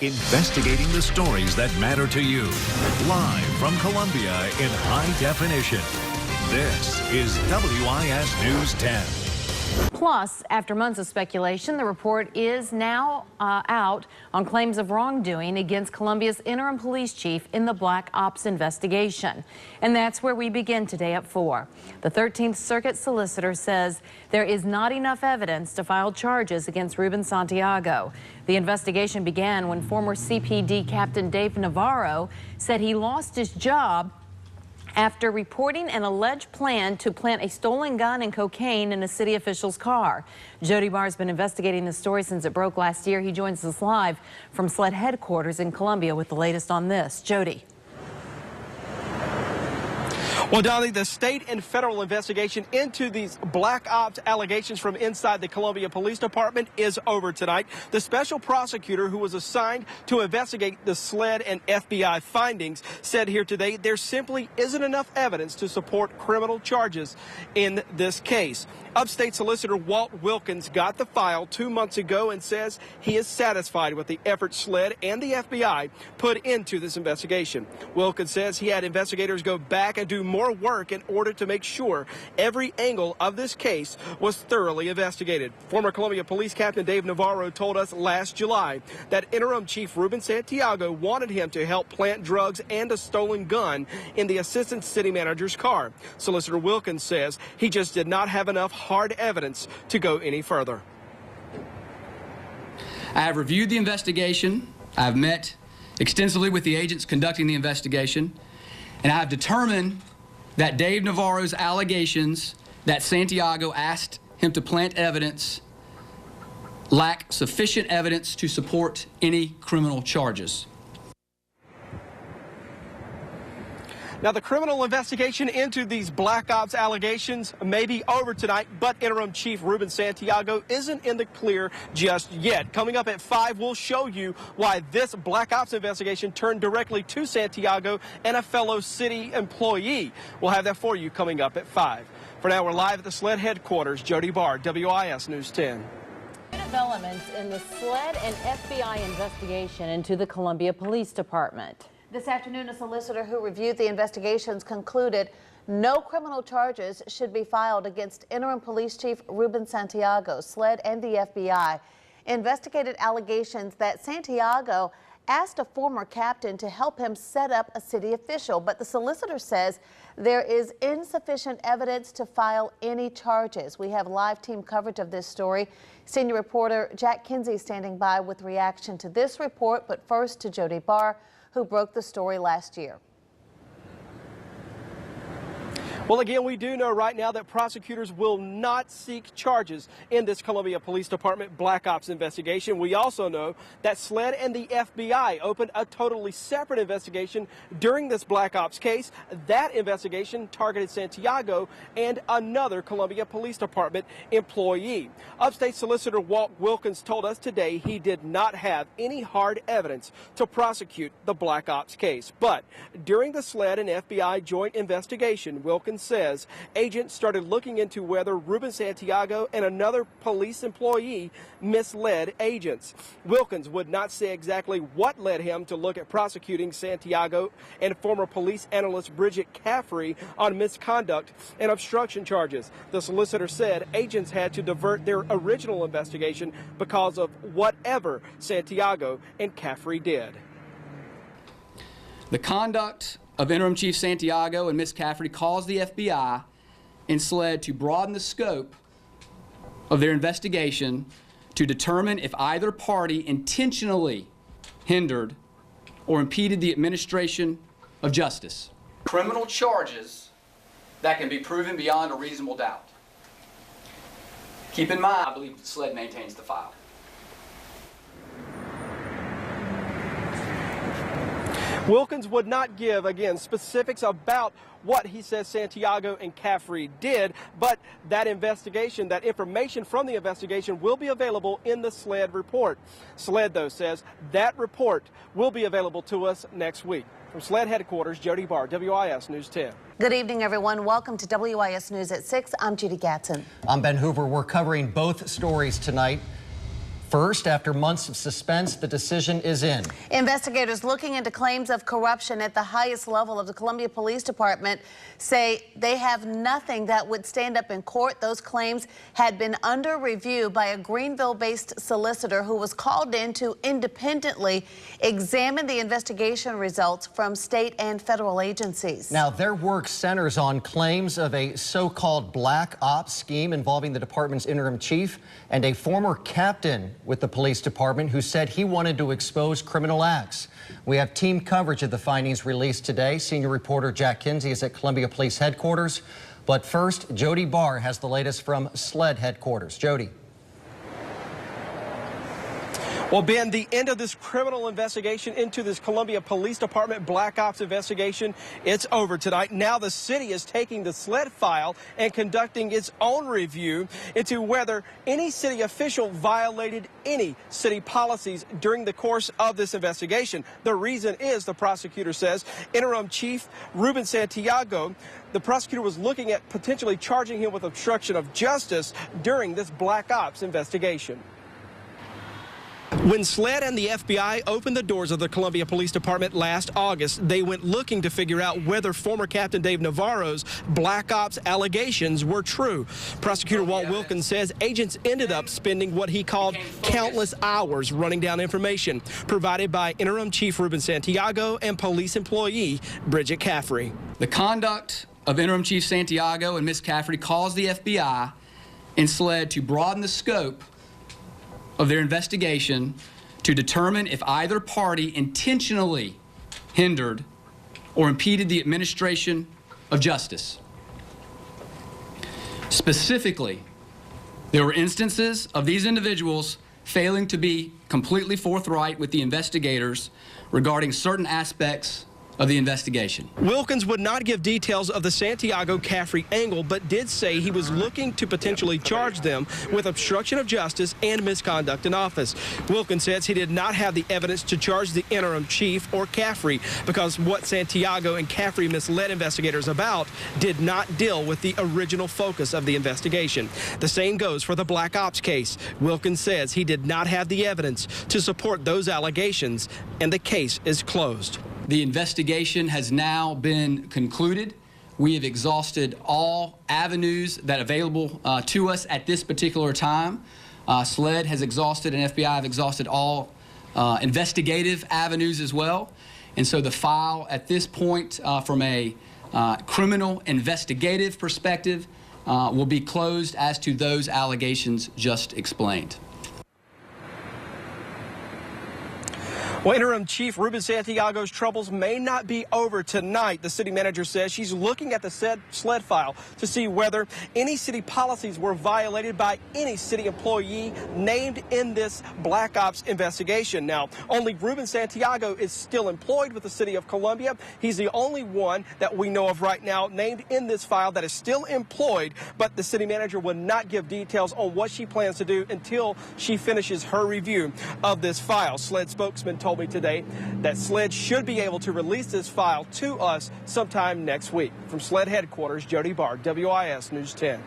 Investigating the stories that matter to you. Live from Columbia in high definition. This is WIS News 10. Plus, after months of speculation, the report is now out on claims of wrongdoing against Columbia's interim police chief in the Black Ops investigation. And that's where we begin today at 4. The 13th Circuit solicitor says there is not enough evidence to file charges against Ruben Santiago. The investigation began when former CPD Captain Dave Navarro said he lost his job after reporting an alleged plan to plant a stolen gun and cocaine in a city official's car. Jody Barr has been investigating this story since it broke last year. He joins us live from SLED headquarters in Columbia with the latest on this. Jody. Well, Donnie, the state and federal investigation into these black ops allegations from inside the Columbia Police Department is over tonight. The special prosecutor who was assigned to investigate the SLED and FBI findings said here today there simply isn't enough evidence to support criminal charges in this case. Upstate Solicitor Walt Wilkins got the file 2 months ago and says he is satisfied with the effort SLED and the FBI put into this investigation. Wilkins says he had investigators go back and do more work in order to make sure every angle of this case was thoroughly investigated. Former Columbia Police Captain Dave Navarro told us last July that Interim Chief Ruben Santiago wanted him to help plant drugs and a stolen gun in the assistant city manager's car. Solicitor Wilkins says he just did not have enough hard evidence to go any further. I have reviewed the investigation. I've met extensively with the agents conducting the investigation, and I have determined that Dave Navarro's allegations that Santiago asked him to plant evidence lack sufficient evidence to support any criminal charges. Now, the criminal investigation into these black ops allegations may be over tonight, but Interim Chief Ruben Santiago isn't in the clear just yet. Coming up at 5, we'll show you why this black ops investigation turned directly to Santiago and a fellow city employee. We'll have that for you coming up at 5. For now, we're live at the SLED headquarters. Jody Barr, WIS News 10. Developments in the SLED and FBI investigation into the Columbia Police Department. This afternoon, a solicitor who reviewed the investigations concluded no criminal charges should be filed against Interim Police Chief Ruben Santiago. SLED and the FBI investigated allegations that Santiago asked a former captain to help him set up a city official, but the solicitor says there is insufficient evidence to file any charges. We have live team coverage of this story. Senior reporter Jack Kinsey standing by with reaction to this report, but first to Jody Barr, who broke the story last year. Well, again, we do know right now that prosecutors will not seek charges in this Columbia Police Department black ops investigation. We also know that SLED and the FBI opened a totally separate investigation during this black ops case. That investigation targeted Santiago and another Columbia Police Department employee. Upstate Solicitor Walt Wilkins told us today he did not have any hard evidence to prosecute the black ops case. But during the SLED and FBI joint investigation, Wilkins says agents started looking into whether Ruben Santiago and another police employee misled agents. Wilkins would not say exactly what led him to look at prosecuting Santiago and former police analyst Bridget Caffrey on misconduct and obstruction charges. The solicitor said agents had to divert their original investigation because of whatever Santiago and Caffrey did. The conduct of Interim Chief Santiago and Ms. Caffrey caused the FBI and SLED to broaden the scope of their investigation to determine if either party intentionally hindered or impeded the administration of justice. Criminal charges that can be proven beyond a reasonable doubt. Keep in mind, I believe SLED maintains the file. Wilkins would not give, again, specifics about what he says Santiago and Caffrey did, but that investigation, that information from the investigation will be available in the SLED report. SLED, though, says that report will be available to us next week. From SLED headquarters, Jody Barr, WIS News 10. Good evening, everyone. Welcome to WIS News at 6. I'm Judy Gatson. I'm Ben Hoover. We're covering both stories tonight. First, after months of suspense, the decision is in. Investigators looking into claims of corruption at the highest level of the Columbia Police Department say they have nothing that would stand up in court. Those claims had been under review by a Greenville-based solicitor who was called in to independently examine the investigation results from state and federal agencies. Now, their work centers on claims of a so-called black ops scheme involving the department's interim chief and a former captain with the police department who said he wanted to expose criminal acts. We have team coverage of the findings released today. Senior reporter Jack Kinsey is at Columbia Police headquarters. But first, Jody Barr has the latest from SLED headquarters. Jody. Well, Ben, the end of this criminal investigation into this Columbia Police Department Black Ops investigation, it's over tonight. Now the city is taking the SLED file and conducting its own review into whether any city official violated any city policies during the course of this investigation. The reason is, the prosecutor says, Interim Chief Ruben Santiago, the prosecutor was looking at potentially charging him with obstruction of justice during this Black Ops investigation. When SLED and the FBI opened the doors of the Columbia Police Department last August, they went looking to figure out whether former Captain Dave Navarro's Black Ops allegations were true. Prosecutor Walt Wilkins says agents ended up spending what he called countless hours running down information provided by Interim Chief Ruben Santiago and police employee Bridget Caffrey. The conduct of Interim Chief Santiago and Ms. Caffrey caused the FBI and SLED to broaden the scope of their investigation to determine if either party intentionally hindered or impeded the administration of justice. Specifically, there were instances of these individuals failing to be completely forthright with the investigators regarding certain aspects of the investigation. Wilkins would not give details of the Santiago-Caffrey angle, but did say he was looking to potentially charge them with obstruction of justice and misconduct in office. Wilkins says he did not have the evidence to charge the interim chief or Caffrey because what Santiago and Caffrey misled investigators about did not deal with the original focus of the investigation. The same goes for the Black Ops case. Wilkins says he did not have the evidence to support those allegations, and the case is closed. The investigation has now been concluded. We have exhausted all avenues that are available to us at this particular time. SLED has exhausted and FBI have exhausted all investigative avenues as well. And so the file at this point from a criminal investigative perspective will be closed as to those allegations just explained. Well, Interim Chief Ruben Santiago's troubles may not be over tonight. The city manager says she's looking at the SLED file to see whether any city policies were violated by any city employee named in this Black Ops investigation. Now, only Ruben Santiago is still employed with the city of Columbia. He's the only one that we know of right now named in this file that is still employed, but the city manager will not give details on what she plans to do until she finishes her review of this file. SLED spokesman told me today that SLED should be able to release this file to us sometime next week. From SLED headquarters, Jody Barr, WIS News 10.